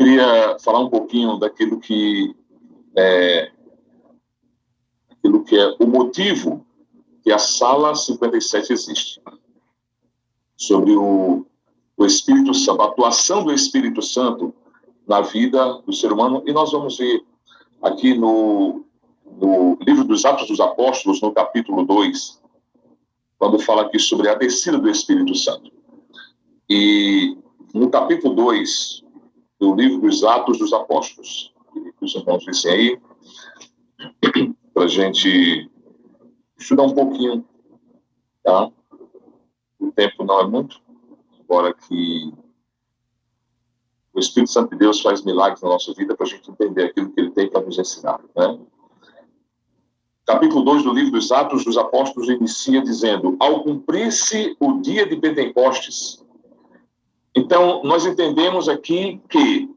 queria falar um pouquinho daquilo que é o motivo que a Sala 57 existe. Sobre o Espírito Santo, a atuação do Espírito Santo na vida do ser humano. E nós vamos ver aqui no livro dos Atos dos Apóstolos, no capítulo 2, quando fala aqui sobre a descida do Espírito Santo. E no capítulo 2 do livro dos Atos dos Apóstolos, que os irmãos dizem aí, para a gente estudar um pouquinho, tá? O tempo não é muito, embora que o Espírito Santo de Deus faz milagres na nossa vida para a gente entender aquilo que ele tem para nos ensinar, né? Capítulo 2 do livro dos Atos dos Apóstolos inicia dizendo: ao cumprir-se o dia de Pentecostes. Então, nós entendemos aqui que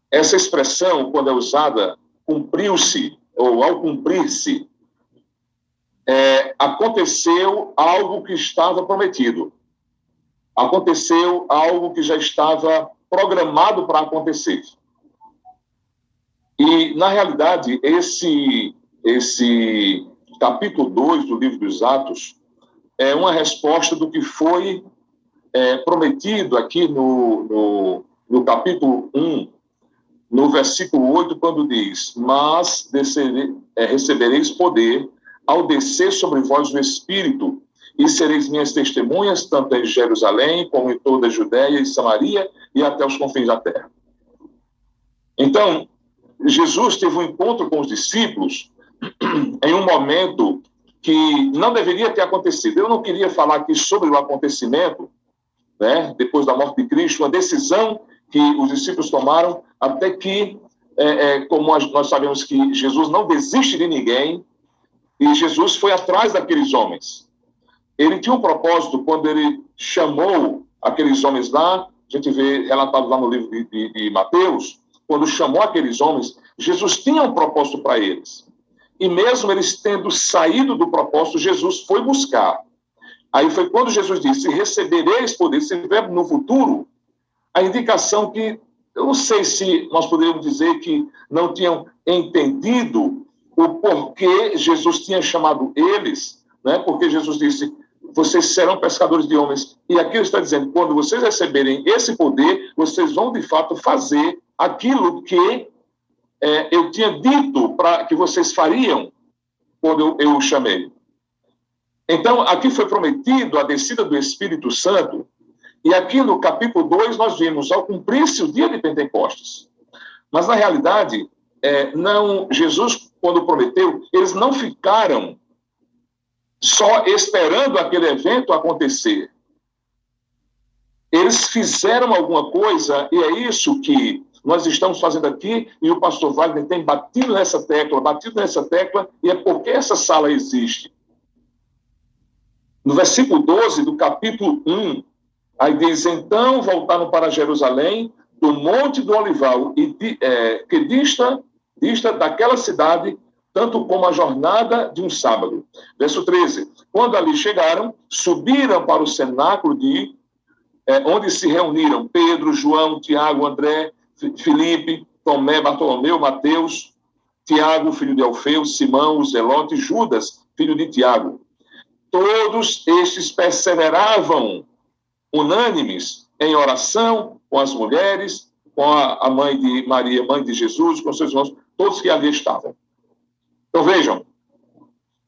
essa expressão, quando é usada, cumpriu-se, ou ao cumprir-se, aconteceu algo que estava prometido. Aconteceu algo que já estava programado para acontecer. E, na realidade, esse capítulo 2 do livro dos Atos é uma resposta do que foi prometido aqui no capítulo 1, no versículo 8, quando diz: mas recebereis poder ao descer sobre vós o Espírito, e sereis minhas testemunhas, tanto em Jerusalém, como em toda a Judéia e Samaria, e até os confins da terra. Então, Jesus teve um encontro com os discípulos em um momento que não deveria ter acontecido. Eu não queria falar aqui sobre o acontecimento, né, depois da morte de Cristo, uma decisão que os discípulos tomaram, até que, como nós sabemos que Jesus não desiste de ninguém, e Jesus foi atrás daqueles homens. Ele tinha um propósito quando ele chamou aqueles homens lá, a gente vê relatado lá no livro de Mateus, quando chamou aqueles homens, Jesus tinha um propósito para eles. E mesmo eles tendo saído do propósito, Jesus foi buscar. Aí foi quando Jesus disse: recebereis poder, se vier no futuro, a indicação que, eu não sei se nós poderíamos dizer que não tinham entendido o porquê Jesus tinha chamado eles, né? Porque Jesus disse: vocês serão pescadores de homens. E aqui ele está dizendo: quando vocês receberem esse poder, vocês vão de fato fazer aquilo que eu tinha dito para que vocês fariam quando eu o chamei. Então, aqui foi prometido a descida do Espírito Santo, e aqui no capítulo 2 nós vimos, ao cumprir-se o dia de Pentecostes. Mas, na realidade, Jesus, quando prometeu, eles não ficaram só esperando aquele evento acontecer. Eles fizeram alguma coisa, e é isso que nós estamos fazendo aqui, e o pastor Wagner tem batido nessa tecla, e é porque essa sala existe. No versículo 12 do capítulo 1, aí diz: então voltaram para Jerusalém, do Monte do Olival, que dista daquela cidade, tanto como a jornada de um sábado. Verso 13: quando ali chegaram, subiram para o cenáculo onde se reuniram Pedro, João, Tiago, André, Filipe, Tomé, Bartolomeu, Mateus, Tiago, filho de Alfeu, Simão, o Zelote, Judas, filho de Tiago. Todos estes perseveravam unânimes em oração com as mulheres, com a mãe de Maria, mãe de Jesus, com seus irmãos, todos que ali estavam. Então vejam,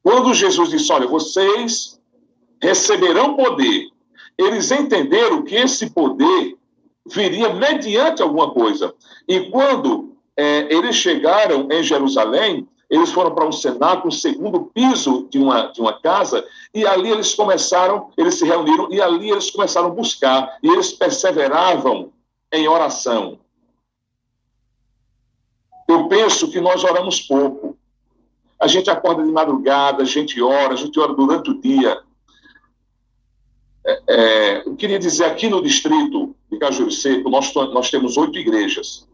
quando Jesus disse: olha, vocês receberão poder, eles entenderam que esse poder viria mediante alguma coisa. E quando eles chegaram em Jerusalém, eles foram para um cenáculo, um segundo piso de uma casa, e ali eles se reuniram, e ali eles começaram a buscar, e eles perseveravam em oração. Eu penso que nós oramos pouco. A gente acorda de madrugada, a gente ora durante o dia. Eu queria dizer, aqui no distrito de Cajueiro Seco, nós temos 8 igrejas.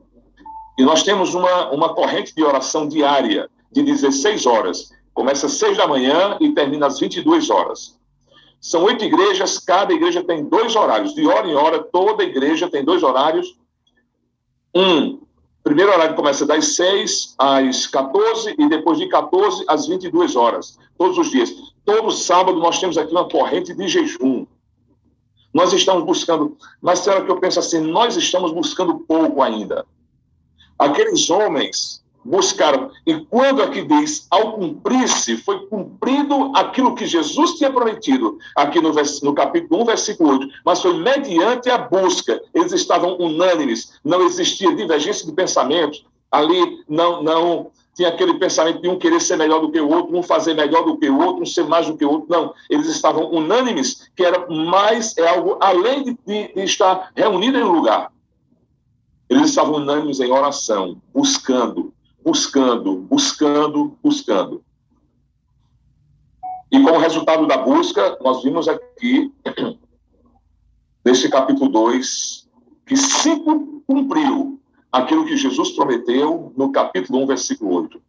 E nós temos uma corrente de oração diária, de 16 horas. Começa às 6 da manhã e termina às 22 horas. São 8 igrejas, cada igreja tem 2 horários. De hora em hora, toda igreja tem 2 horários. Primeiro horário começa das 6 às 14 e depois de 14 às 22 horas, todos os dias. Todo sábado nós temos aqui uma corrente de jejum. Nós estamos buscando, mas será que eu penso assim, nós estamos buscando pouco ainda. Aqueles homens buscaram, e quando aqui diz, ao cumprir-se, foi cumprido aquilo que Jesus tinha prometido, aqui no capítulo 1, versículo 8, mas foi mediante a busca, eles estavam unânimes, não existia divergência de pensamentos, ali não tinha aquele pensamento de um querer ser melhor do que o outro, um fazer melhor do que o outro, um ser mais do que o outro, não, eles estavam unânimes, que era mais, algo além de estar reunido em um lugar. Eles estavam unânimes em oração, buscando. E como resultado da busca, nós vimos aqui, nesse capítulo 2, que se cumpriu aquilo que Jesus prometeu no capítulo 1, versículo 8.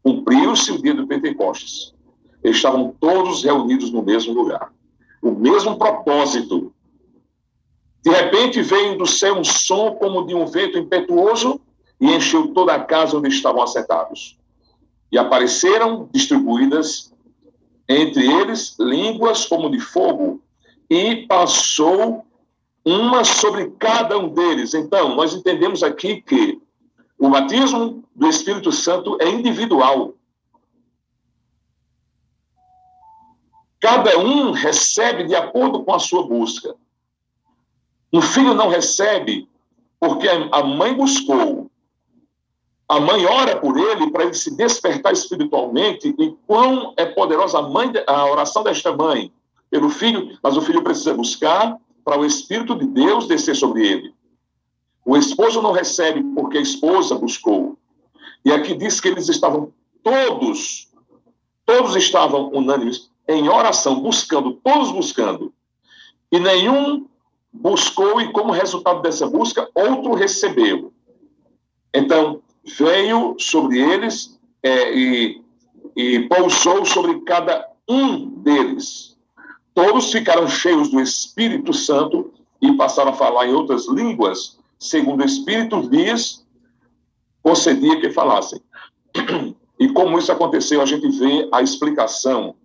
Cumpriu-se o dia do Pentecostes. Eles estavam todos reunidos no mesmo lugar. O mesmo propósito. De repente veio do céu um som como de um vento impetuoso e encheu toda a casa onde estavam assentados. E apareceram distribuídas entre eles línguas como de fogo, e passou uma sobre cada um deles. Então, nós entendemos aqui que o batismo do Espírito Santo é individual. Cada um recebe de acordo com a sua busca. Um filho não recebe porque a mãe buscou. A mãe ora por ele para ele se despertar espiritualmente, e quão é poderosa a oração desta mãe pelo filho, mas o filho precisa buscar para o Espírito de Deus descer sobre ele. O esposo não recebe porque a esposa buscou. E aqui diz que eles estavam todos estavam unânimes em oração, todos buscando. E nenhum buscou, e como resultado dessa busca, outro recebeu. Então, veio sobre eles e pousou sobre cada um deles. Todos ficaram cheios do Espírito Santo e passaram a falar em outras línguas, segundo o Espírito lhes concedia que falassem. E como isso aconteceu, a gente vê a explicação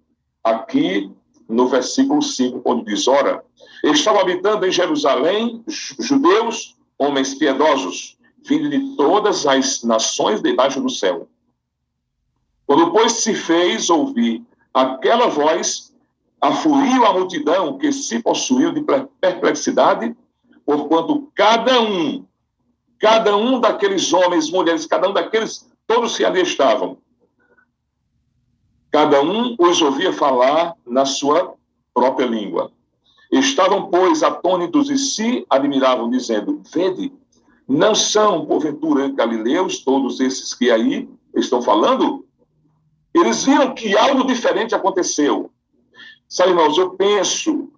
aqui no versículo 5, quando diz, ora, estavam habitando em Jerusalém judeus, homens piedosos, vindo de todas as nações debaixo do céu. Quando, pois, se fez ouvir aquela voz, afluiu a multidão que se possuiu de perplexidade, porquanto cada um daqueles homens, mulheres, cada um daqueles, todos que ali estavam, cada um os ouvia falar na sua própria língua. Estavam, pois, atônitos e se admiravam, dizendo, vede, não são, porventura, galileus, todos esses que aí estão falando? Eles viram que algo diferente aconteceu. Sabe, irmãos, eu penso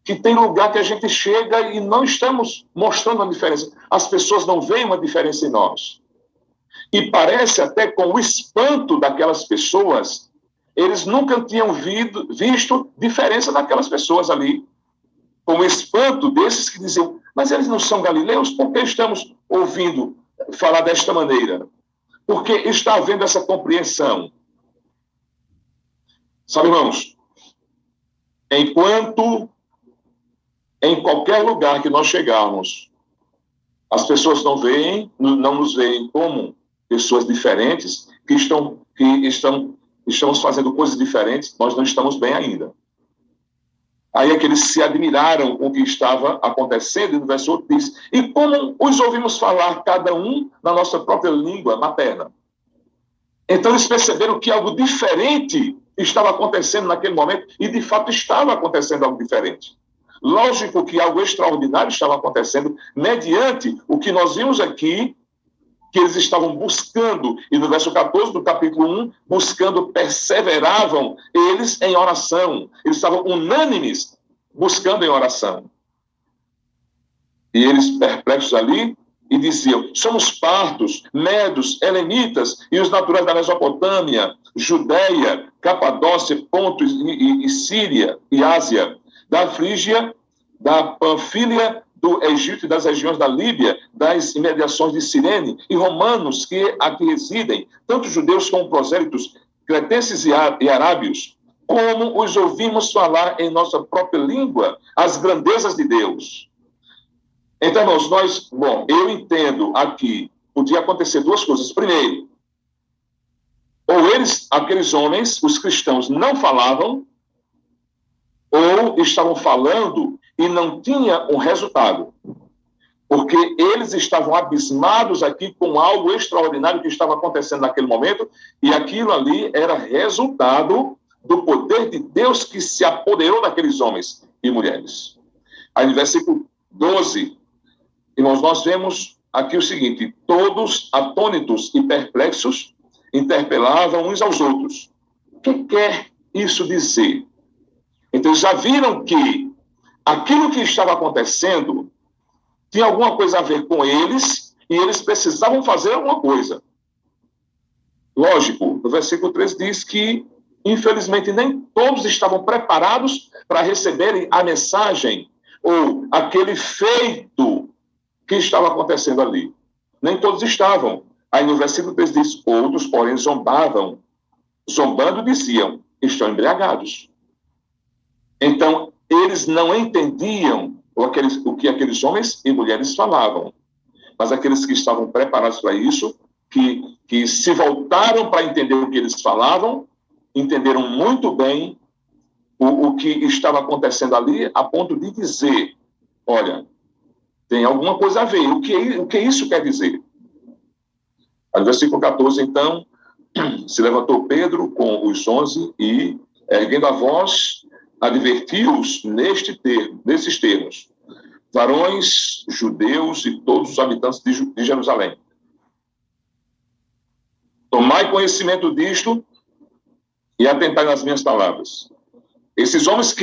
que tem lugar que a gente chega e não estamos mostrando a diferença. As pessoas não veem uma diferença em nós. E parece até com o espanto daquelas pessoas, eles nunca tinham visto diferença daquelas pessoas ali. Com o espanto desses que diziam, mas eles não são galileus? Por que estamos ouvindo falar desta maneira? Porque está havendo essa compreensão. Sabe, irmãos, enquanto em qualquer lugar que nós chegarmos, as pessoas não nos veem como pessoas diferentes, que estamos fazendo coisas diferentes, nós não estamos bem ainda. Aí é que eles se admiraram com o que estava acontecendo, e no verso 8 diz, e como os ouvimos falar, cada um na nossa própria língua materna. Então eles perceberam que algo diferente estava acontecendo naquele momento, e de fato estava acontecendo algo diferente. Lógico que algo extraordinário estava acontecendo, mediante o que nós vimos aqui, que eles estavam buscando, e no verso 14 do capítulo 1, buscando, perseveravam eles em oração. Eles estavam unânimes, buscando em oração. E eles perplexos ali, e diziam, somos partos, medos, helenitas, e os naturais da Mesopotâmia, Judéia, Capadócia, Ponto e Síria, e Ásia, da Frígia, da Panfília, do Egito e das regiões da Líbia, das imediações de Cirene, e romanos que aqui residem, tanto judeus como prosélitos, cretenses e arábios, como os ouvimos falar em nossa própria língua as grandezas de Deus. Então, irmãos, eu entendo aqui, podia acontecer duas coisas. Primeiro, ou aqueles homens, os cristãos, não falavam, ou estavam falando e não tinha um resultado. Porque eles estavam abismados aqui com algo extraordinário que estava acontecendo naquele momento, e aquilo ali era resultado do poder de Deus que se apoderou daqueles homens e mulheres. Aí no versículo 12, irmãos, nós vemos aqui o seguinte: todos atônitos e perplexos interpelavam uns aos outros. O que quer isso dizer? Então, já viram que aquilo que estava acontecendo tinha alguma coisa a ver com eles e eles precisavam fazer alguma coisa. Lógico, no versículo 13 diz que, infelizmente, nem todos estavam preparados para receberem a mensagem ou aquele feito que estava acontecendo ali. Nem todos estavam. Aí no versículo 13 diz: outros, porém, zombavam. Zombando, diziam: estão embriagados. Então, eles não entendiam o que aqueles homens e mulheres falavam. Mas aqueles que estavam preparados para isso, que se voltaram para entender o que eles falavam, entenderam muito bem o que estava acontecendo ali, a ponto de dizer: olha, tem alguma coisa a ver. O que isso quer dizer? No versículo 14, então, se levantou Pedro com os 11 e, erguendo a voz, advertiu-os nesses termos: varões, judeus e todos os habitantes de Jerusalém, tomai conhecimento disto e atentai nas minhas palavras. Esses homens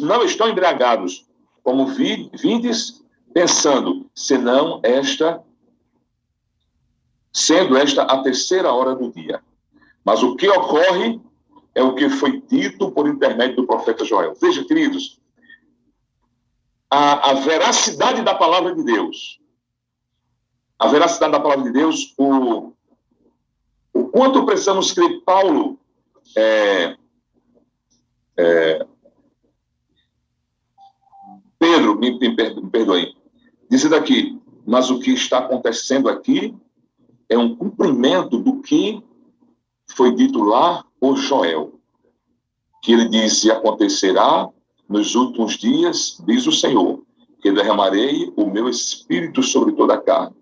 não estão embriagados, como vindes pensando, sendo esta a terceira hora do dia. Mas o que ocorre é o que foi dito por intermédio do profeta Joel. Veja, queridos, a veracidade da palavra de Deus, o quanto precisamos crer. Paulo, Pedro, me perdoe, dizendo aqui: mas o que está acontecendo aqui é um cumprimento do que foi dito lá por Joel, que ele disse: acontecerá nos últimos dias, diz o Senhor, que derramarei o meu espírito sobre toda a carne.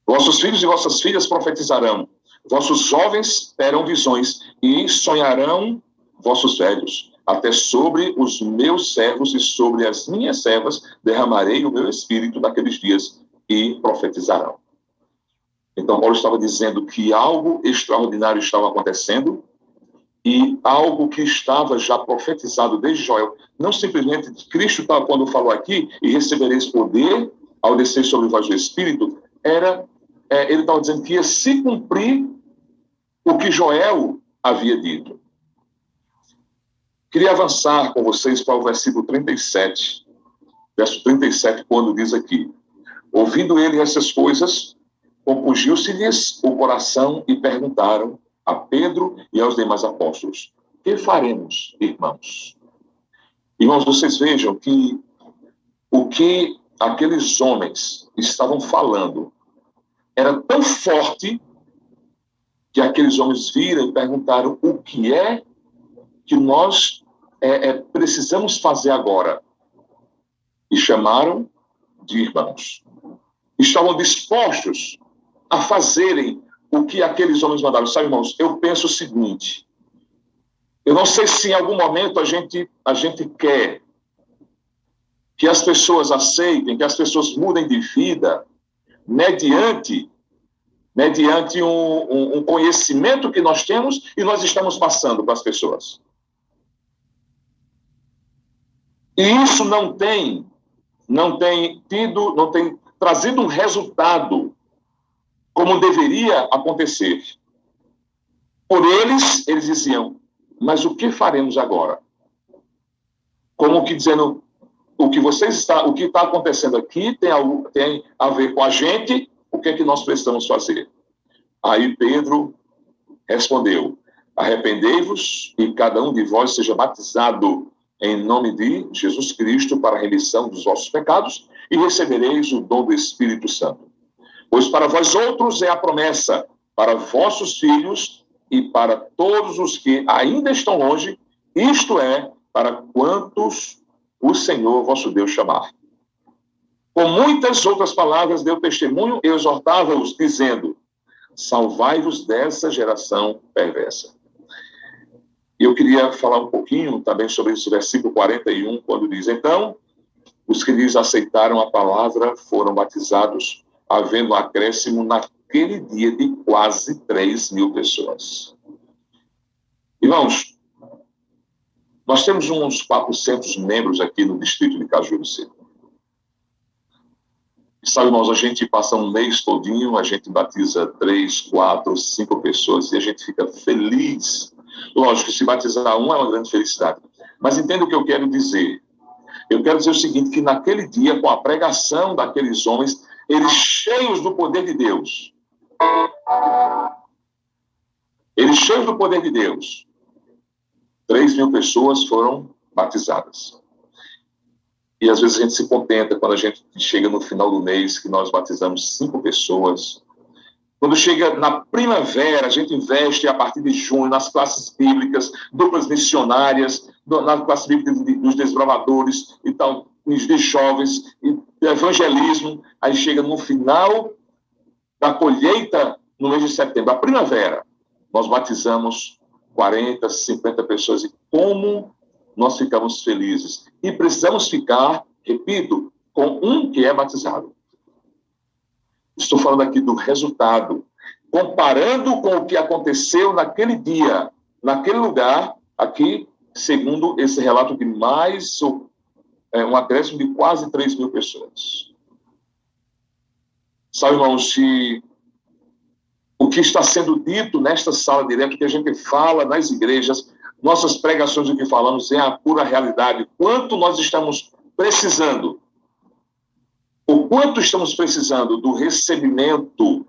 Vossos filhos e vossas filhas profetizarão, vossos jovens terão visões, e sonharão vossos velhos. Até sobre os meus servos e sobre as minhas servas derramarei o meu espírito naqueles dias, e profetizarão. Então, Paulo estava dizendo que algo extraordinário estava acontecendo, e algo que estava já profetizado desde Joel. Não simplesmente Cristo, quando falou aqui, e recebereis poder ao descer sobre vós o Espírito, ele estava dizendo que ia se cumprir o que Joel havia dito. Queria avançar com vocês para o versículo 37. Verso 37, quando diz aqui: ouvindo ele essas coisas, compungiu-se-lhes o coração e perguntaram a Pedro e aos demais apóstolos: que faremos, irmãos? Irmãos, vocês vejam que o que aqueles homens estavam falando era tão forte que aqueles homens viram e perguntaram: o que é que nós precisamos fazer agora? E chamaram de irmãos. Estavam dispostos a fazerem o que aqueles homens mandaram. Sabe, irmãos, eu penso o seguinte: eu não sei se em algum momento a gente quer que as pessoas aceitem, que as pessoas mudem de vida mediante um conhecimento que nós temos e nós estamos passando para as pessoas. E isso não tem trazido um resultado como deveria acontecer. Por eles diziam: mas o que faremos agora? Como que dizendo: o que está acontecendo aqui tem a ver com a gente, o que é que nós precisamos fazer? Aí Pedro respondeu: arrependei-vos e cada um de vós seja batizado em nome de Jesus Cristo para a remissão dos vossos pecados e recebereis o dom do Espírito Santo. Pois para vós outros é a promessa, para vossos filhos e para todos os que ainda estão longe, isto é, para quantos o Senhor vosso Deus chamar. Com muitas outras palavras deu testemunho e exortava-os, dizendo: salvai-vos dessa geração perversa. E eu queria falar um pouquinho também sobre esse versículo 41, quando diz: então, os que lhes aceitaram a palavra foram batizados, havendo um acréscimo naquele dia de quase 3.000 pessoas. Irmãos, nós temos uns 400 membros aqui no distrito de Cajueiro Seco. Sabe, irmãos, a gente passa um mês todinho, a gente batiza 3, 4, 5 pessoas e a gente fica feliz. Lógico, se batizar um é uma grande felicidade. Mas entenda o que eu quero dizer. Eu quero dizer o seguinte, que naquele dia, com a pregação daqueles homens, eles cheios do poder de Deus, 3.000 pessoas foram batizadas. E às vezes a gente se contenta quando a gente chega no final do mês, que nós batizamos 5 pessoas. Quando chega na primavera, a gente investe a partir de junho nas classes bíblicas, duplas missionárias, na classe bíblica dos desbravadores e tal, de jovens, e evangelismo. Aí chega no final da colheita, no mês de setembro, a primavera, nós batizamos 40, 50 pessoas. E como nós ficamos felizes. E precisamos ficar, repito, com um que é batizado. Estou falando aqui do resultado. Comparando com o que aconteceu naquele dia, naquele lugar, aqui, segundo esse relato de mais um acréscimo de quase 3.000 pessoas. Sabe, irmãos, se o que está sendo dito nesta sala direta, o que a gente fala nas igrejas, nossas pregações, o que falamos é a pura realidade. Quanto nós estamos precisando, o quanto estamos precisando do recebimento,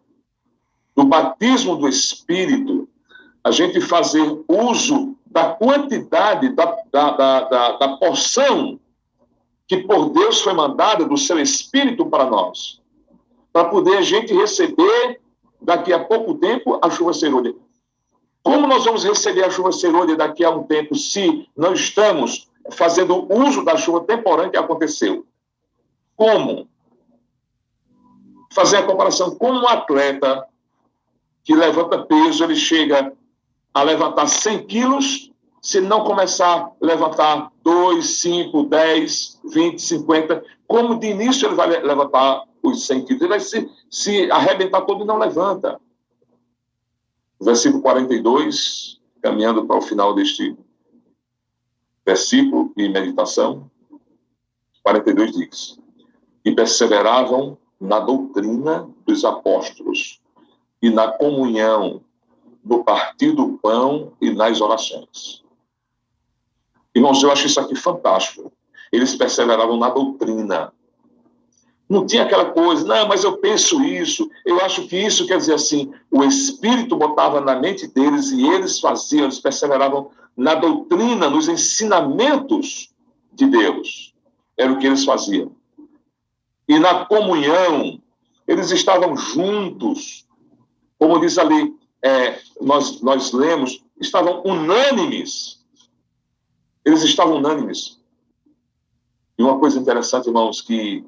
do batismo do Espírito, a gente fazer uso da quantidade, da porção que por Deus foi mandada do seu Espírito para nós, para poder a gente receber daqui a pouco tempo a chuva serôdia. Como nós vamos receber a chuva serôdia daqui a um tempo se não estamos fazendo uso da chuva temporânea que aconteceu? Como? Fazer a comparação com um atleta que levanta peso, ele chega a levantar 100 quilos, se não começar a levantar 2, 5, 10, 20, 50, como de início ele vai levantar os 100 quilos? Ele vai se arrebentar todo e não levanta. Versículo 42, caminhando para o final deste versículo e meditação, 42 diz: e perseveravam na doutrina dos apóstolos e na comunhão, no partir do pão e nas orações. Irmãos, eu acho isso aqui fantástico. Eles perseveravam na doutrina. Não tinha aquela coisa, não, mas eu penso isso, eu acho que isso quer dizer assim. O Espírito botava na mente deles e eles faziam, eles perseveravam na doutrina, nos ensinamentos de Deus. Era o que eles faziam. E na comunhão, eles estavam juntos. Como diz ali, nós lemos, estavam unânimes. Eles estavam unânimes. E uma coisa interessante, irmãos, que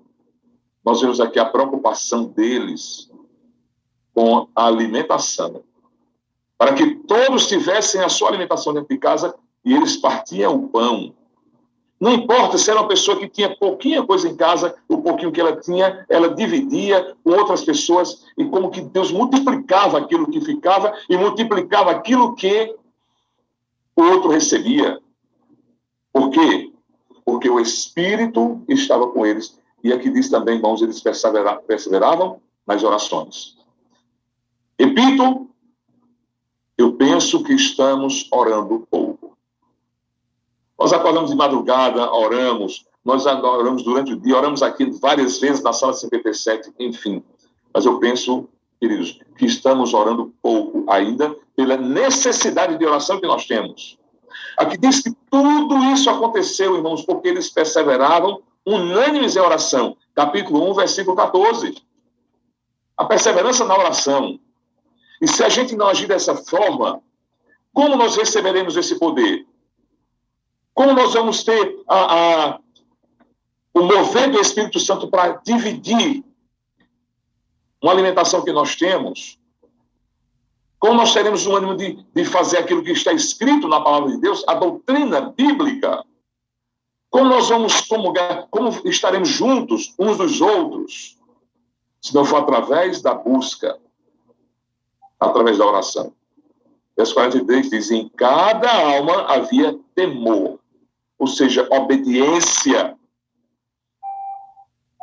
nós vemos aqui a preocupação deles com a alimentação. Para que todos tivessem a sua alimentação dentro de casa e eles partiam o pão. Não importa se era uma pessoa que tinha pouquinha coisa em casa, o pouquinho que ela tinha, ela dividia com outras pessoas e como que Deus multiplicava aquilo que ficava e multiplicava aquilo que o outro recebia. Por quê? Porque o Espírito estava com eles. E aqui diz também, irmãos, eles perseveravam nas orações. Repito, eu penso que estamos orando pouco. Nós acordamos de madrugada, oramos, nós oramos durante o dia, oramos aqui várias vezes na sala 57, enfim. Mas eu penso, queridos, que estamos orando pouco ainda pela necessidade de oração que nós temos. Aqui diz que tudo isso aconteceu, irmãos, porque eles perseveravam unânimes em oração. Capítulo 1, versículo 14. A perseverança na oração. E se a gente não agir dessa forma, como nós receberemos esse poder? Como nós vamos ter o mover do Espírito Santo para dividir uma alimentação que nós temos? Como nós teremos o ânimo de fazer aquilo que está escrito na palavra de Deus, a doutrina bíblica? Como nós vamos comungar, como estaremos juntos uns dos outros, se não for através da busca, através da oração? Verso 43 diz, em cada alma havia temor, ou seja, obediência.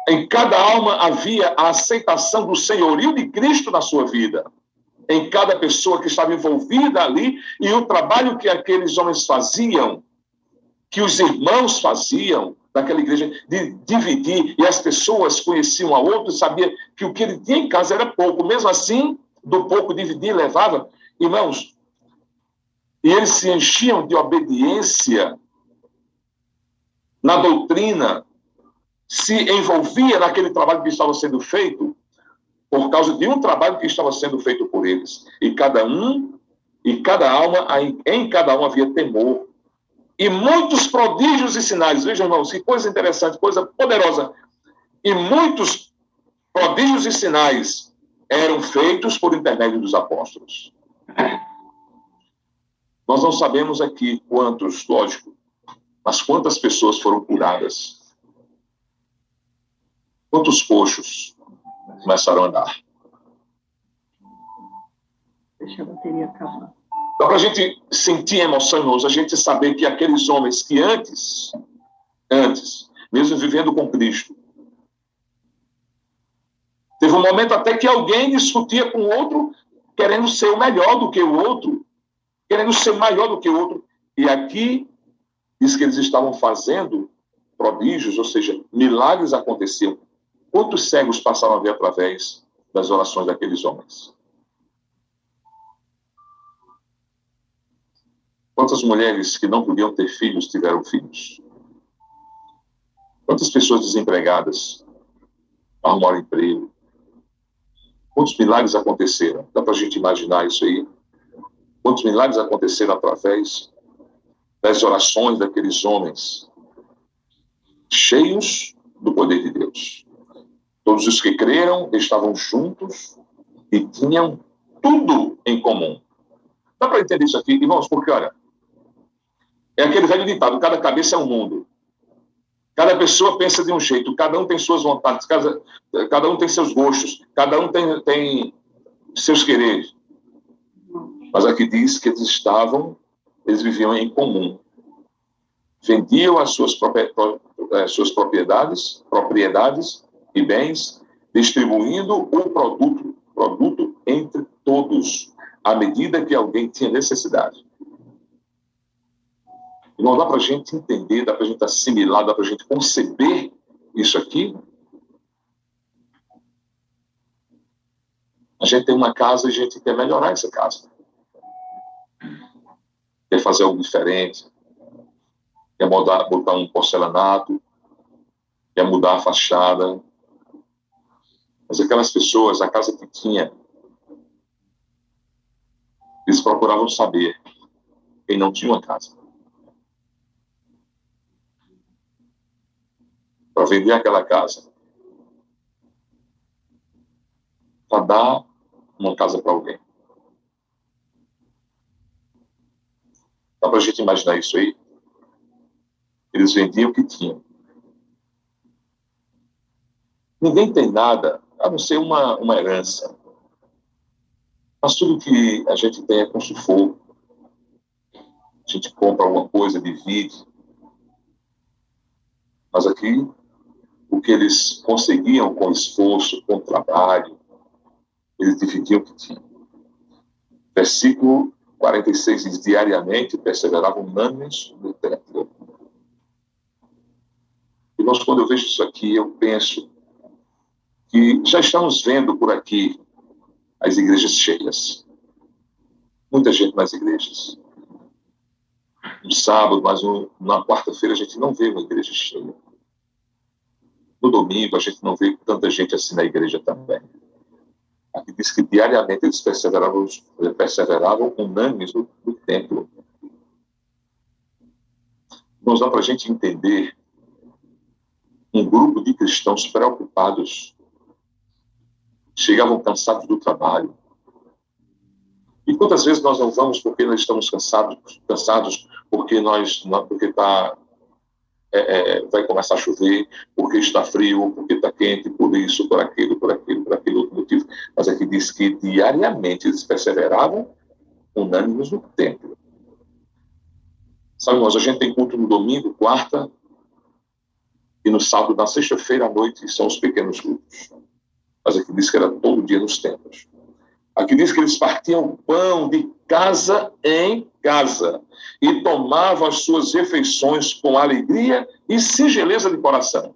Em cada alma havia a aceitação do senhorio de Cristo na sua vida. Em cada pessoa que estava envolvida ali, e o trabalho que aqueles homens faziam, que os irmãos faziam naquela igreja, de dividir, e as pessoas conheciam a outro, sabia que o que ele tinha em casa era pouco. Mesmo assim, do pouco dividir, levava. Irmãos, e eles se enchiam de obediência na doutrina, se envolvia naquele trabalho que estava sendo feito, por causa de um trabalho que estava sendo feito por eles. E cada alma, em cada alma havia temor. E muitos prodígios e sinais. Vejam, irmãos, que coisa interessante, coisa poderosa. E muitos prodígios e sinais eram feitos por intermédio dos apóstolos. Nós não sabemos aqui quantos, lógico, mas quantas pessoas foram curadas. Quantos coxos começaram a andar. Deixa a bateria acabar. Dá para a gente sentir emoção, irmãos, a gente saber que aqueles homens que antes, mesmo vivendo com Cristo, teve um momento até que alguém discutia com o outro, querendo ser o melhor do que o outro, querendo ser maior do que o outro. E aqui diz que eles estavam fazendo prodígios, ou seja, milagres aconteciam. Quantos cegos passaram a ver através das orações daqueles homens? Quantas mulheres que não podiam ter filhos tiveram filhos? Quantas pessoas desempregadas arrumaram emprego? Quantos milagres aconteceram? Dá para a gente imaginar isso aí? Quantos milagres aconteceram através das orações daqueles homens cheios do poder de Deus? Todos os que creram estavam juntos e tinham tudo em comum. Dá para entender isso aqui, irmãos? Porque, olha, é aquele velho ditado, cada cabeça é um mundo. Cada pessoa pensa de um jeito, cada um tem suas vontades, cada um tem seus gostos, cada um tem seus quereres. Mas aqui diz que eles viviam em comum. Vendiam as suas propriedades e bens, distribuindo o produto entre todos, à medida que alguém tinha necessidade. E não dá para a gente entender, dá para a gente assimilar, dá para a gente conceber isso aqui. A gente tem uma casa e a gente quer melhorar essa casa. Quer fazer algo diferente. Quer botar um porcelanato. Quer mudar a fachada. Mas aquelas pessoas, a casa que tinha, eles procuravam saber quem não tinha uma casa. Para vender aquela casa. Para dar uma casa para alguém. Dá para a gente imaginar isso aí? Eles vendiam o que tinham. Ninguém tem nada, a não ser uma herança. Mas tudo que a gente tem é com sufoco. A gente compra alguma coisa, divide. Mas aqui, o que eles conseguiam com esforço, com trabalho, eles dividiam o que tinham. Versículo 46 diz, diariamente perseveravam unânimes no templo. Irmãos, quando eu vejo isso aqui, eu penso que já estamos vendo por aqui as igrejas cheias. Muita gente nas igrejas. No sábado, mas na quarta-feira a gente não vê uma igreja cheia. No domingo a gente não vê tanta gente assim na igreja também. Aqui diz que diariamente eles perseveravam unânimes no templo. Não dá para a gente entender um grupo de cristãos preocupados, chegavam cansados do trabalho. E quantas vezes nós não vamos porque nós estamos cansados porque vai começar a chover, porque está frio, porque está quente, por isso, por aquele outro motivo. Mas aqui diz que diariamente eles perseveravam unânimes no templo. Sabe, irmãos, a gente tem culto no domingo, quarta, e no sábado, na sexta-feira à noite, são os pequenos cultos. Mas aqui diz que era todo dia nos templos. Aqui diz que eles partiam o pão de casa em casa e tomavam as suas refeições com alegria e singeleza de coração.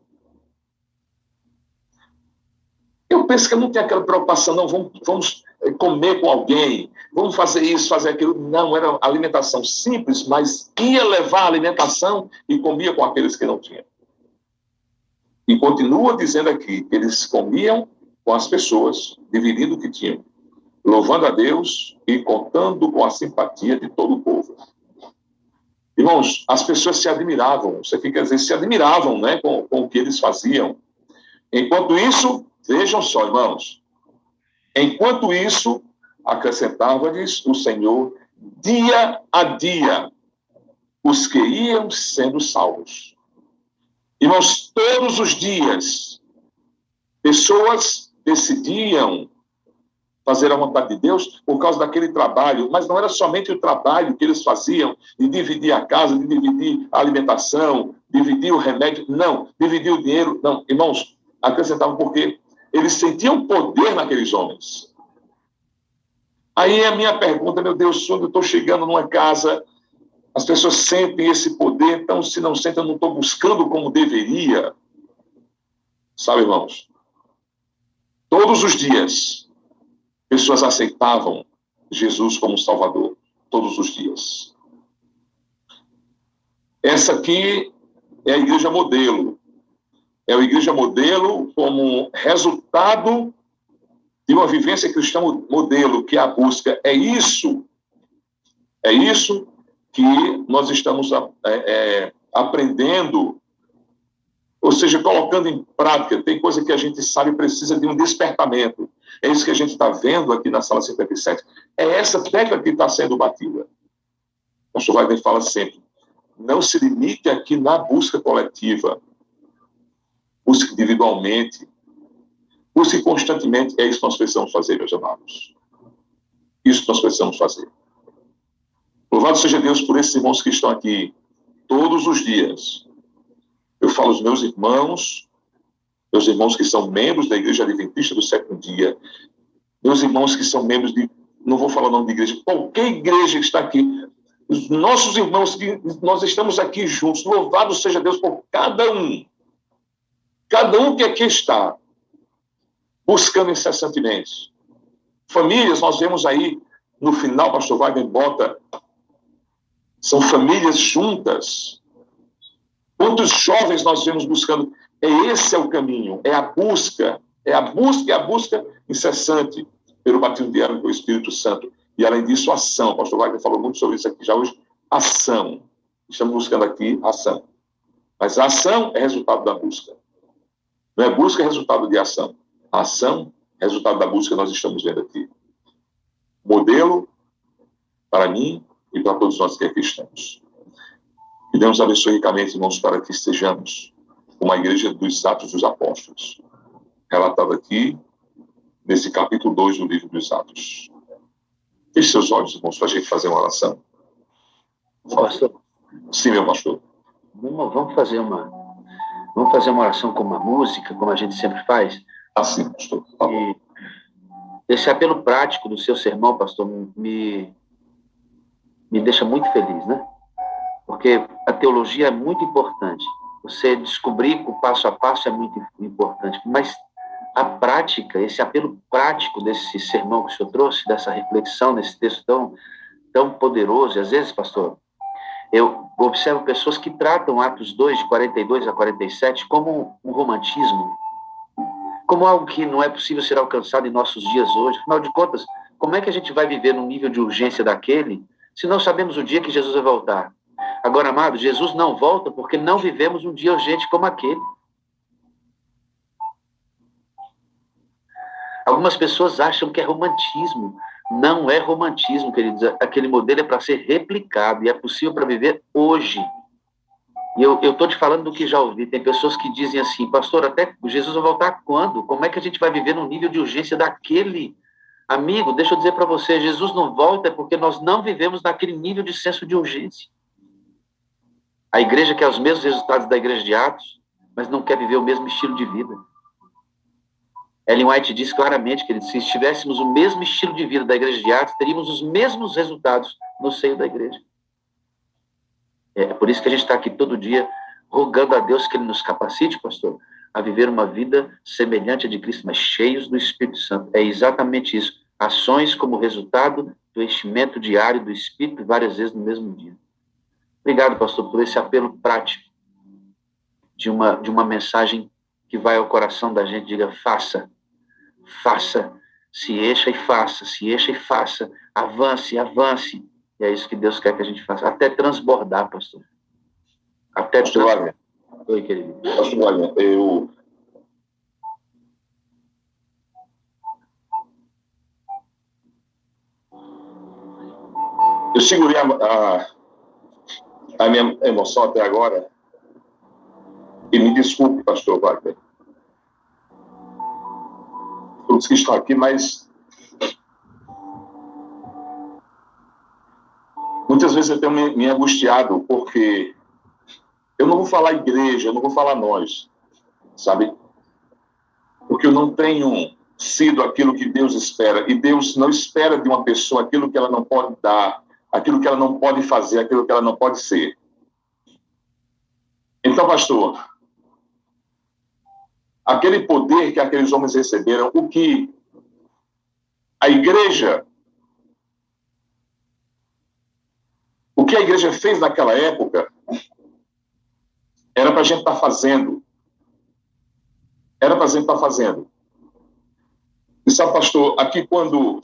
Eu penso que não tem aquela preocupação, não, vamos comer com alguém, vamos fazer isso, fazer aquilo. Não, era alimentação simples, mas ia levar a alimentação e comia com aqueles que não tinham. E continua dizendo aqui que eles comiam com as pessoas, dividindo o que tinham, louvando a Deus e contando com a simpatia de todo o povo. Irmãos, as pessoas se admiravam, isso aqui quer dizer, se admiravam, né, com o que eles faziam. Enquanto isso, vejam só, irmãos, enquanto isso, acrescentava-lhes o Senhor, dia a dia, os que iam sendo salvos. Irmãos, todos os dias, pessoas decidiam fazer a vontade de Deus por causa daquele trabalho, mas não era somente o trabalho que eles faziam de dividir a casa, de dividir a alimentação, dividir o remédio, não, dividir o dinheiro, não. Irmãos, acrescentavam porque eles sentiam poder naqueles homens. Aí a minha pergunta, meu Deus, quando eu estou chegando numa casa, as pessoas sentem esse poder, então se não sentem, eu não estou buscando como deveria. Sabe, irmãos? Todos os dias, pessoas aceitavam Jesus como Salvador, todos os dias. Essa aqui é a igreja modelo. É a igreja modelo como resultado de uma vivência cristã modelo, que é a busca. É isso que nós estamos aprendendo, ou seja, colocando em prática. Tem coisa que a gente sabe precisa de um despertamento. É isso que a gente está vendo aqui na sala 57. É essa tecla que está sendo batida. O pastor Wagner fala sempre, não se limite aqui na busca coletiva. Busque individualmente. Busque constantemente. É isso que nós precisamos fazer, meus amados. Isso que nós precisamos fazer. Louvado seja Deus por esses irmãos que estão aqui todos os dias. Eu falo aos meus irmãos que são membros da Igreja Adventista do Sétimo Dia, meus irmãos que são membros de, não vou falar o nome de igreja, qualquer igreja que está aqui, os nossos irmãos que nós estamos aqui juntos, louvado seja Deus por cada um que aqui está, buscando incessantemente. Famílias, nós vemos aí, no final, o pastor Wagner bota, são famílias juntas. Quantos jovens nós vemos buscando? Esse é o caminho, é a busca incessante pelo batismo diário do Espírito Santo. E, além disso, ação. O pastor Wagner falou muito sobre isso aqui já hoje. Ação. Estamos buscando aqui ação. Mas a ação é resultado da busca. Não é busca, é resultado de ação. A ação é resultado da busca que nós estamos vendo aqui. Modelo para mim e para todos nós que aqui estamos. Que Deus abençoe ricamente, irmãos, para que estejamos como a igreja dos Atos dos Apóstolos, relatado aqui nesse capítulo 2 do livro dos Atos. Feche seus olhos, irmãos, para a gente fazer uma oração. Pastor? Sim, meu pastor. Vamos fazer uma oração com uma música, como a gente sempre faz? Assim, pastor. Tá bom. E esse apelo prático do seu sermão, pastor, me deixa muito feliz, né? Porque a teologia é muito importante. Você descobrir o passo a passo é muito importante, mas a prática, esse apelo prático desse sermão que o senhor trouxe, dessa reflexão, desse texto tão poderoso, e às vezes, pastor, eu observo pessoas que tratam Atos 2, de 42 a 47, como um romantismo, como algo que não é possível ser alcançado em nossos dias hoje. Afinal de contas, como é que a gente vai viver num nível de urgência daquele, se não sabemos o dia que Jesus vai voltar? Agora, amado, Jesus não volta porque não vivemos um dia urgente como aquele. Algumas pessoas acham que é romantismo. Não é romantismo, queridos. Aquele modelo é para ser replicado e é possível para viver hoje. E eu estou te falando do que já ouvi. Tem pessoas que dizem assim, pastor, até Jesus vai voltar quando? Como é que a gente vai viver no nível de urgência daquele? Amigo, deixa eu dizer para você, Jesus não volta é porque nós não vivemos naquele nível de senso de urgência. A igreja quer os mesmos resultados da igreja de Atos, mas não quer viver o mesmo estilo de vida. Ellen White diz claramente que se tivéssemos o mesmo estilo de vida da igreja de Atos, teríamos os mesmos resultados no seio da igreja. É por isso que a gente está aqui todo dia rogando a Deus que Ele nos capacite, pastor, a viver uma vida semelhante à de Cristo, mas cheios do Espírito Santo. É exatamente isso. Ações como resultado do enchimento diário do Espírito várias vezes no mesmo dia. Obrigado, pastor, por esse apelo prático de uma mensagem que vai ao coração da gente. Diga, faça, se encha e faça, avance. E é isso que Deus quer que a gente faça, até transbordar, pastor. Pastor Wagner. Oi, querido. Pastor Wagner, eu segurei a minha emoção até agora. E me desculpe, pastor Wagner, todos que estão aqui, mas muitas vezes eu tenho me angustiado, porque eu não vou falar igreja, eu não vou falar nós, sabe? Porque eu não tenho sido aquilo que Deus espera, e Deus não espera de uma pessoa aquilo que ela não pode dar, aquilo que ela não pode fazer, aquilo que ela não pode ser. Então, pastor, aquele poder que aqueles homens receberam, o que a igreja fez naquela época, era para a gente estar fazendo. Era para a gente estar fazendo. E sabe, pastor, aqui quando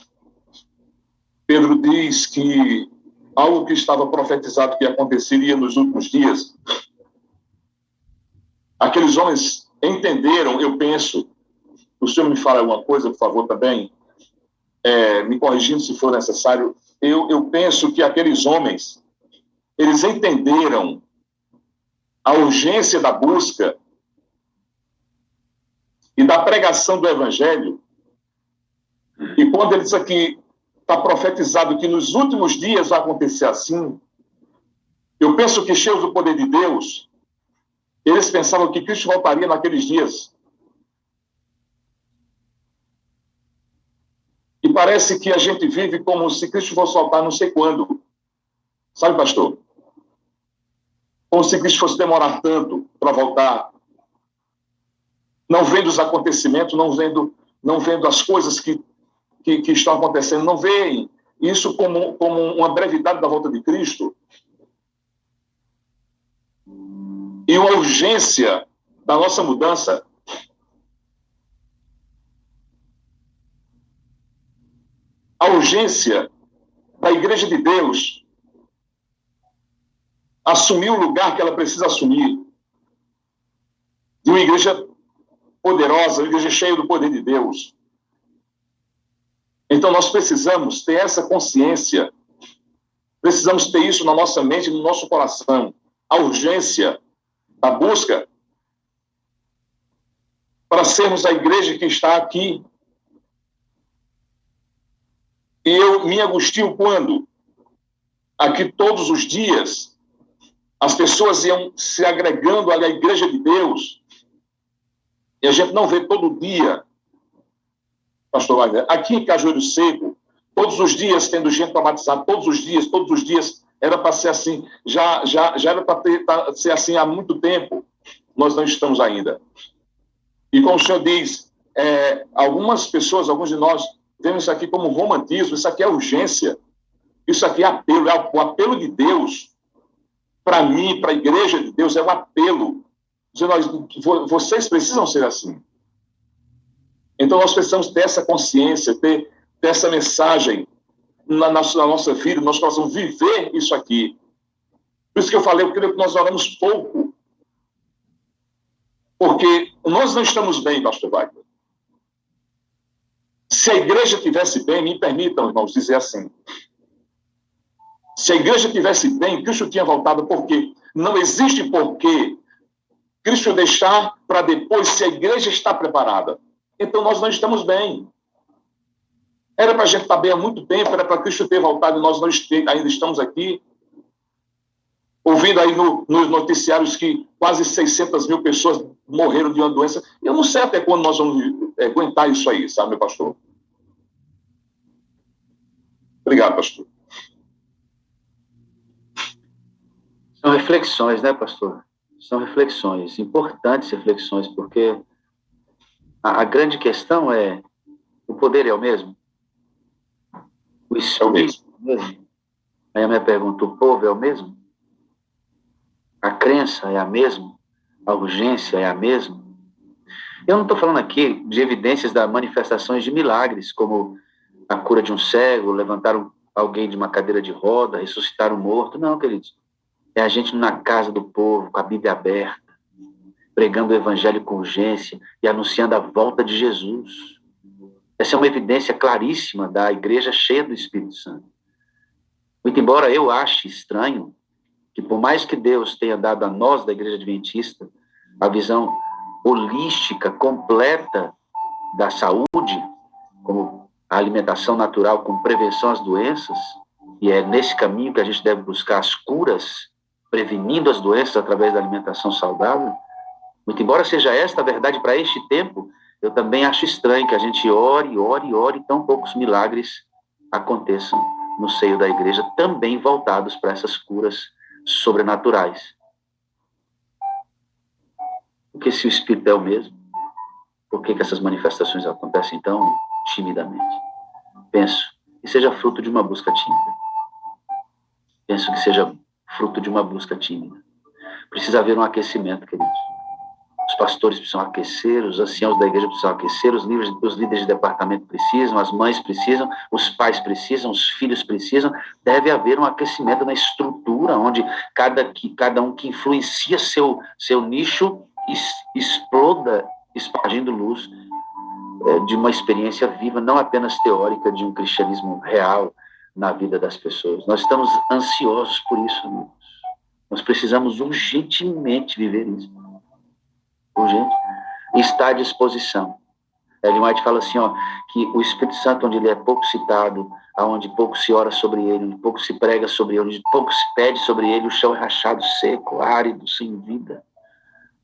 Pedro diz que algo que estava profetizado que aconteceria nos últimos dias, aqueles homens entenderam, eu penso, o senhor me fala alguma coisa, por favor, também, me corrigindo se for necessário, eu penso que aqueles homens, eles entenderam a urgência da busca e da pregação do evangelho, e quando ele diz aqui, está profetizado que nos últimos dias vai acontecer assim, eu penso que cheios do poder de Deus, eles pensavam que Cristo voltaria naqueles dias. E parece que a gente vive como se Cristo fosse voltar não sei quando. Sabe, pastor? Como se Cristo fosse demorar tanto para voltar. Não vendo os acontecimentos, não vendo as coisas que estão acontecendo, não veem isso como uma brevidade da volta de Cristo. E uma urgência da nossa mudança. A urgência da Igreja de Deus assumir o lugar que ela precisa assumir. De uma igreja poderosa, uma igreja cheia do poder de Deus. Então nós precisamos ter essa consciência, precisamos ter isso na nossa mente, no nosso coração. A urgência da busca para sermos a igreja que está aqui. E eu me angustio quando aqui todos os dias as pessoas iam se agregando à igreja de Deus e a gente não vê todo dia, pastor Wagner, aqui em Cajueiro Seco, todos os dias tendo gente para batizar, todos os dias, era para ser assim, já era para ser assim há muito tempo. nós não estamos ainda. E como o senhor diz, algumas pessoas, alguns de nós, vemos isso aqui como romantismo, isso aqui é urgência, isso aqui é apelo, é o apelo de Deus para mim, para a igreja de Deus, é um apelo. Vocês precisam ser assim. Então nós precisamos ter essa consciência, ter essa mensagem na nossa vida, nós possamos viver isso aqui. Por isso que eu falei, eu creio que nós oramos pouco. Porque nós não estamos bem, pastor Wagner. Se a igreja estivesse bem, me permitam, irmãos, dizer assim. Se a igreja estivesse bem, Cristo tinha voltado, porque não existe porquê Cristo deixar para depois, se a igreja está preparada. Então nós não estamos bem. Era para a gente estar bem há muito tempo, era para Cristo ter voltado e nós não ainda estamos aqui. Ouvindo aí nos noticiários que quase 600 mil pessoas morreram de uma doença. Eu não sei até quando nós vamos aguentar isso aí, sabe, meu pastor? Obrigado, pastor. São reflexões, né, pastor? São reflexões, importantes reflexões, porque a grande questão é: o poder é o mesmo? O Espírito é o mesmo? Aí a minha pergunta: o povo é o mesmo? A crença é a mesma? A urgência é a mesma? Eu não estou falando aqui de evidências das manifestações de milagres, como a cura de um cego, levantar alguém de uma cadeira de roda, ressuscitar um morto. Não, queridos. É a gente na casa do povo, com a Bíblia aberta, pregando o evangelho com urgência e anunciando a volta de Jesus. Essa é uma evidência claríssima da igreja cheia do Espírito Santo. Muito embora eu ache estranho que, por mais que Deus tenha dado a nós, da Igreja Adventista, a visão holística, completa da saúde, como a alimentação natural com prevenção às doenças, e é nesse caminho que a gente deve buscar as curas, prevenindo as doenças através da alimentação saudável, muito embora seja esta a verdade para este tempo, eu também acho estranho que a gente ore, e tão poucos milagres aconteçam no seio da igreja, também voltados para essas curas sobrenaturais. Porque se o Espírito é o mesmo, por que essas manifestações acontecem tão timidamente? Penso que seja fruto de uma busca tímida. Penso que seja fruto de uma busca tímida. Precisa haver um aquecimento, queridos. Os pastores precisam aquecer, os anciãos da igreja precisam aquecer, os líderes de departamento precisam, as mães precisam, os pais precisam, os filhos precisam. Deve haver um aquecimento na estrutura, onde cada um que influencia seu nicho exploda, espargindo luz de uma experiência viva, não apenas teórica, de um cristianismo real na vida das pessoas. Nós estamos ansiosos por isso, amigos. Nós precisamos urgentemente viver isso. Urgente. Está à disposição. Ellen White fala assim, que o Espírito Santo, onde ele é pouco citado, aonde pouco se ora sobre ele, onde pouco se prega sobre ele, onde pouco se pede sobre ele, o chão é rachado, seco, árido, sem vida.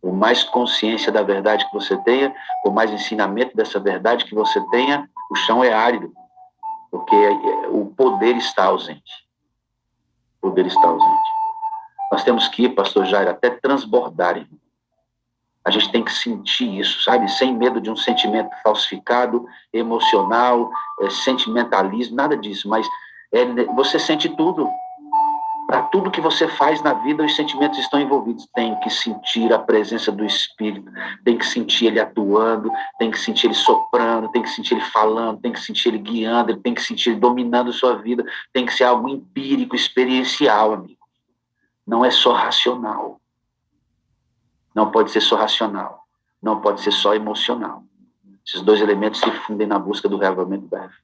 Por mais consciência da verdade que você tenha, por mais ensinamento dessa verdade que você tenha, o chão é árido, porque o poder está ausente. O poder está ausente. Nós temos que ir, pastor Jair, até transbordar, irmão. A gente tem que sentir isso, sabe? Sem medo de um sentimento falsificado, emocional, sentimentalismo, nada disso. Mas você sente tudo. Para tudo que você faz na vida, os sentimentos estão envolvidos. Tem que sentir a presença do Espírito, tem que sentir ele atuando, tem que sentir ele soprando, tem que sentir ele falando, tem que sentir ele guiando, tem que sentir ele dominando sua vida. Tem que ser algo empírico, experiencial, amigo. Não é só racional. Não pode ser só racional. Não pode ser só emocional. Esses dois elementos se fundem na busca do reavivamento breve.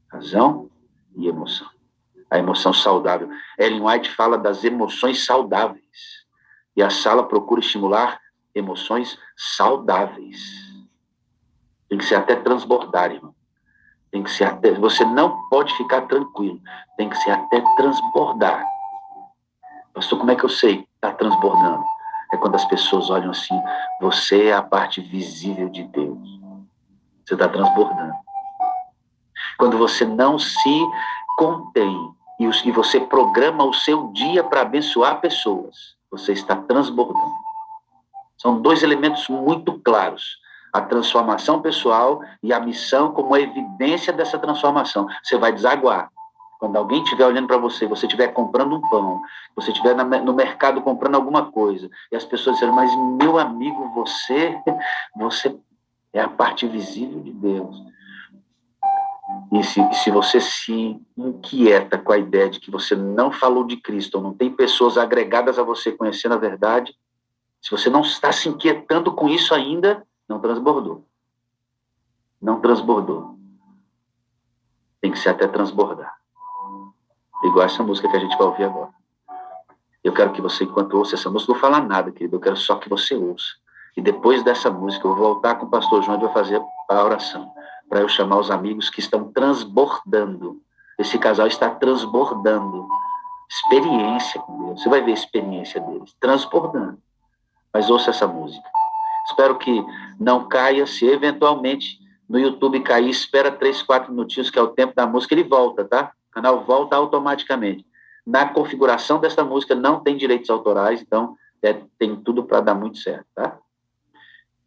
Razão e emoção. A emoção saudável. Ellen White fala das emoções saudáveis. E a sala procura estimular emoções saudáveis. Tem que ser até transbordar, irmão. Tem que ser até... Você não pode ficar tranquilo. Tem que ser até transbordar. Pastor, como é que eu sei que está transbordando? É quando as pessoas olham assim, você é a parte visível de Deus. Você está transbordando. Quando você não se contém e você programa o seu dia para abençoar pessoas, você está transbordando. São dois elementos muito claros. A transformação pessoal e a missão como a evidência dessa transformação. Você vai desaguar. Quando alguém estiver olhando para você, você estiver comprando um pão, você estiver no mercado comprando alguma coisa, e as pessoas disserem, mas meu amigo, você é a parte visível de Deus. E se você se inquieta com a ideia de que você não falou de Cristo, ou não tem pessoas agregadas a você conhecendo a verdade, se você não está se inquietando com isso ainda, não transbordou. Não transbordou. Tem que ser até transbordar. Igual essa música que a gente vai ouvir agora. Eu quero que você, enquanto ouça essa música, não vou falar nada, querido. Eu quero só que você ouça. E depois dessa música, eu vou voltar com o pastor João e vou fazer a oração. Para eu chamar os amigos que estão transbordando. Esse casal está transbordando. Experiência com Deus. Você vai ver a experiência deles. Transbordando. Mas ouça essa música. Espero que não caia. Se eventualmente no YouTube cair, espera 3, 4 minutinhos, que é o tempo da música, ele volta, tá? O canal volta automaticamente. Na configuração desta música não tem direitos autorais, então tem tudo para dar muito certo, tá?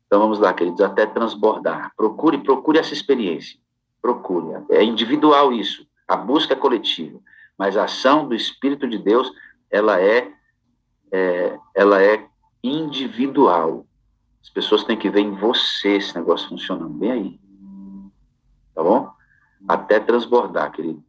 Então vamos lá, queridos, até transbordar. Procure essa experiência. Procure. É individual isso. A busca é coletiva. Mas a ação do Espírito de Deus, ela é individual. As pessoas têm que ver em você esse negócio funcionando bem aí. Tá bom? Até transbordar, querido.